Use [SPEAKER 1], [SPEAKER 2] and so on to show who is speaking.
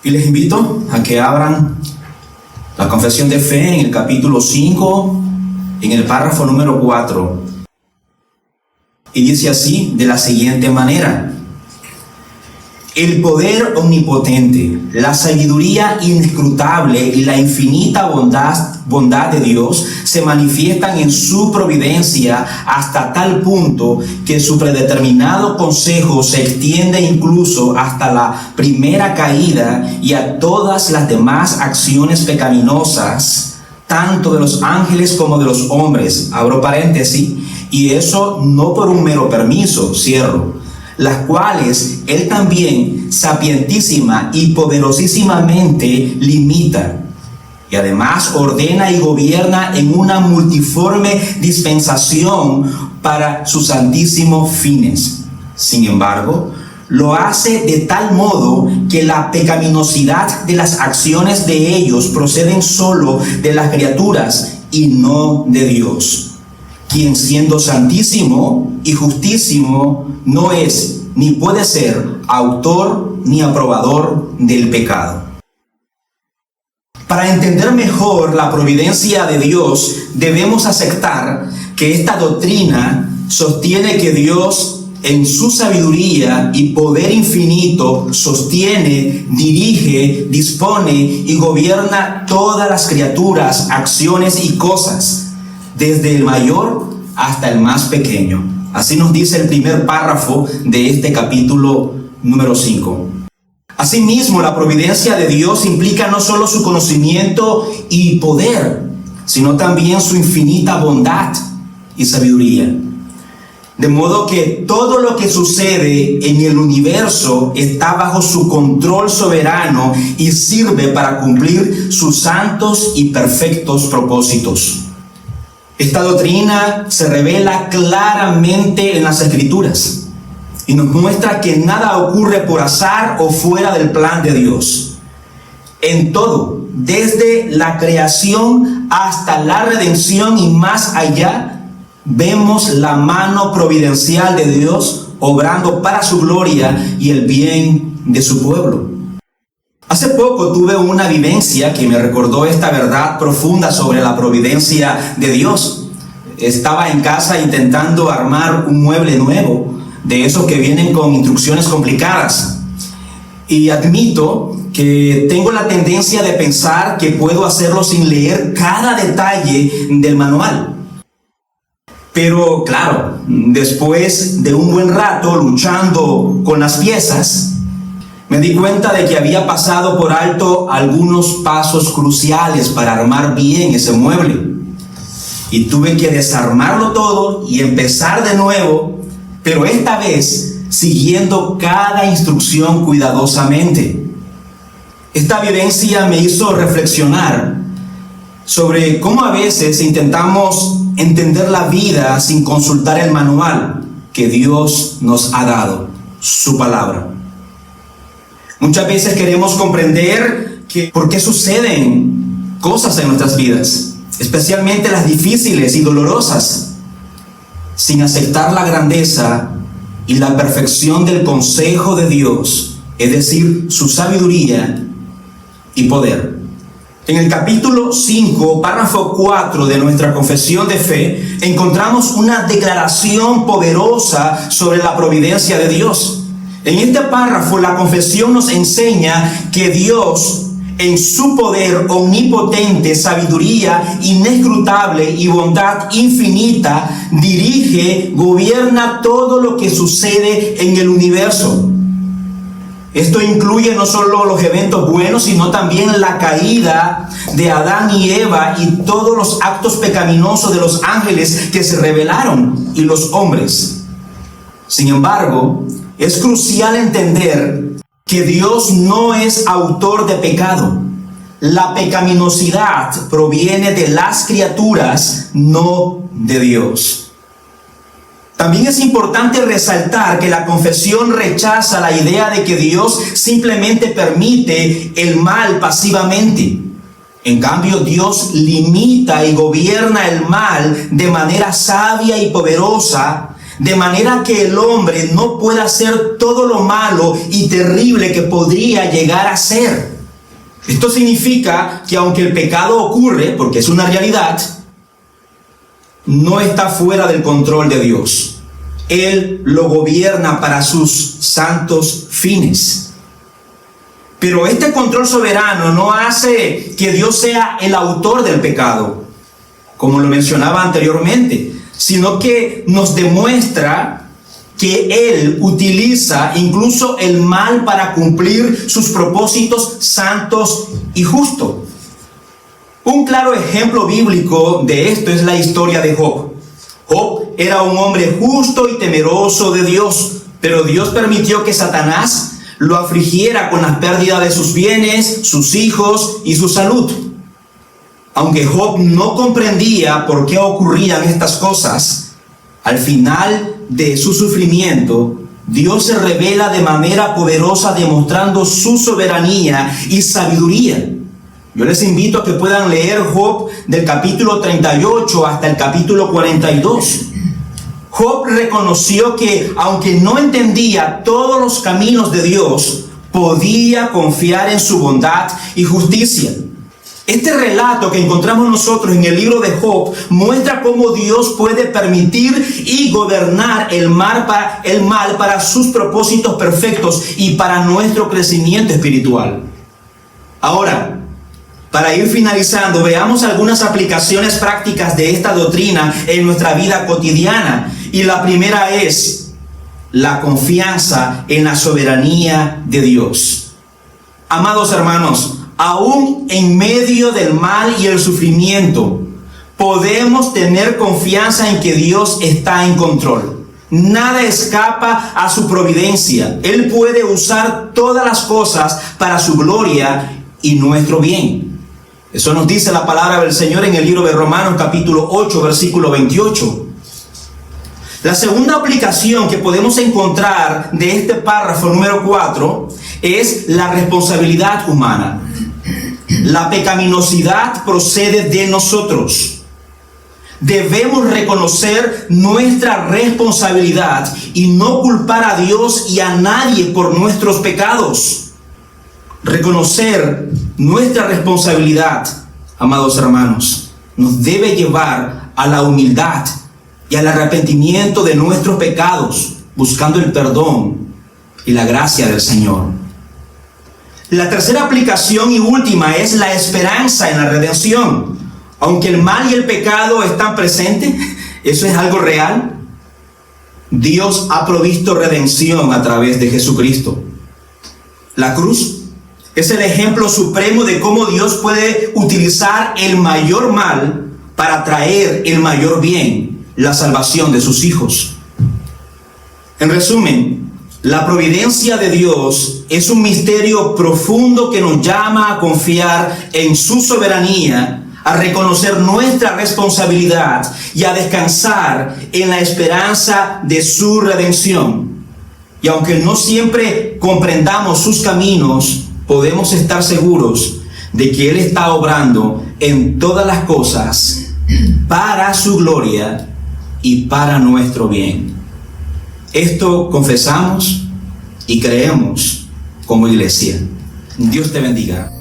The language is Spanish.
[SPEAKER 1] Y les invito a que abran la Confesión de Fe en el capítulo 5, en el párrafo número 4. Y dice así, de la siguiente manera: el poder omnipotente, la sabiduría inescrutable y la infinita bondad de Dios se manifiestan en su providencia hasta tal punto que su predeterminado consejo se extiende incluso hasta la primera caída y a todas las demás acciones pecaminosas, tanto de los ángeles como de los hombres. Abro paréntesis, y eso no por un mero permiso, cierro, las cuales él también sapientísima y poderosísimamente limita, y además ordena y gobierna en una multiforme dispensación para sus santísimos fines. Sin embargo, lo hace de tal modo que la pecaminosidad de las acciones de ellos proceden solo de las criaturas y no de Dios, quien siendo santísimo y justísimo no es ni puede ser autor ni aprobador del pecado. Para entender mejor la providencia de Dios, debemos aceptar que esta doctrina sostiene que Dios, en su sabiduría y poder infinito, sostiene, dirige, dispone y gobierna todas las criaturas, acciones y cosas, desde el mayor hasta el más pequeño. Así nos dice el primer párrafo de este capítulo número 5. Asimismo, la providencia de Dios implica no solo su conocimiento y poder, sino también su infinita bondad y sabiduría. De modo que todo lo que sucede en el universo está bajo su control soberano y sirve para cumplir sus santos y perfectos propósitos. Esta doctrina se revela claramente en las Escrituras y nos muestra que nada ocurre por azar o fuera del plan de Dios. En todo, desde la creación hasta la redención y más allá, vemos la mano providencial de Dios obrando para su gloria y el bien de su pueblo. Hace poco tuve una vivencia que me recordó esta verdad profunda sobre la providencia de Dios. Estaba en casa intentando armar un mueble nuevo, de esos que vienen con instrucciones complicadas. Y admito que tengo la tendencia de pensar que puedo hacerlo sin leer cada detalle del manual. Pero claro, después de un buen rato luchando con las piezas, me di cuenta de que había pasado por alto algunos pasos cruciales para armar bien ese mueble. Y tuve que desarmarlo todo y empezar de nuevo, pero esta vez siguiendo cada instrucción cuidadosamente. Esta vivencia me hizo reflexionar sobre cómo a veces intentamos entender la vida sin consultar el manual que Dios nos ha dado, su palabra. Muchas veces queremos comprender por qué suceden cosas en nuestras vidas, especialmente las difíciles y dolorosas, sin aceptar la grandeza y la perfección del consejo de Dios, es decir, su sabiduría y poder. En el capítulo 5, párrafo 4 de nuestra confesión de fe, encontramos una declaración poderosa sobre la providencia de Dios. En este párrafo, la confesión nos enseña que Dios, en su poder omnipotente, sabiduría inescrutable y bondad infinita, dirige, gobierna todo lo que sucede en el universo. Esto incluye no solo los eventos buenos, sino también la caída de Adán y Eva y todos los actos pecaminosos de los ángeles que se rebelaron y los hombres. Sin embargo, es crucial entender que Dios no es autor de pecado. La pecaminosidad proviene de las criaturas, no de Dios. También es importante resaltar que la confesión rechaza la idea de que Dios simplemente permite el mal pasivamente. En cambio, Dios limita y gobierna el mal de manera sabia y poderosa, de manera que el hombre no pueda hacer todo lo malo y terrible que podría llegar a ser. Esto significa que aunque el pecado ocurre, porque es una realidad, no está fuera del control de Dios. Él lo gobierna para sus santos fines. Pero este control soberano no hace que Dios sea el autor del pecado, como lo mencionaba anteriormente, sino que nos demuestra que Él utiliza incluso el mal para cumplir sus propósitos santos y justos. Un claro ejemplo bíblico de esto es la historia de Job. Job era un hombre justo y temeroso de Dios, pero Dios permitió que Satanás lo afligiera con la pérdida de sus bienes, sus hijos y su salud. Aunque Job no comprendía por qué ocurrían estas cosas, al final de su sufrimiento, Dios se revela de manera poderosa demostrando su soberanía y sabiduría. Yo les invito a que puedan leer Job del capítulo 38 hasta el capítulo 42. Job reconoció que aunque no entendía todos los caminos de Dios, podía confiar en su bondad y justicia. Este relato que encontramos nosotros en el libro de Job muestra cómo Dios puede permitir y gobernar el mal para sus propósitos perfectos y para nuestro crecimiento espiritual. Ahora, para ir finalizando, veamos algunas aplicaciones prácticas de esta doctrina en nuestra vida cotidiana. Y la primera es la confianza en la soberanía de Dios. Amados hermanos, aún en medio del mal y el sufrimiento, podemos tener confianza en que Dios está en control. Nada escapa a su providencia. Él puede usar todas las cosas para su gloria y nuestro bien. Eso nos dice la palabra del Señor en el libro de Romanos capítulo 8, versículo 28. La segunda aplicación que podemos encontrar de este párrafo número 4 es la responsabilidad humana. La pecaminosidad procede de nosotros. Debemos reconocer nuestra responsabilidad y no culpar a Dios y a nadie por nuestros pecados. Reconocer nuestra responsabilidad, amados hermanos, nos debe llevar a la humildad y al arrepentimiento de nuestros pecados, buscando el perdón y la gracia del Señor. La tercera aplicación y última es la esperanza en la redención. Aunque el mal y el pecado están presentes, eso es algo real. Dios ha provisto redención a través de Jesucristo. La cruz es el ejemplo supremo de cómo Dios puede utilizar el mayor mal para traer el mayor bien, la salvación de sus hijos. En resumen, la providencia de Dios es un misterio profundo que nos llama a confiar en su soberanía, a reconocer nuestra responsabilidad y a descansar en la esperanza de su redención. Y aunque no siempre comprendamos sus caminos, podemos estar seguros de que Él está obrando en todas las cosas para su gloria y para nuestro bien. Esto confesamos y creemos como iglesia. Dios te bendiga.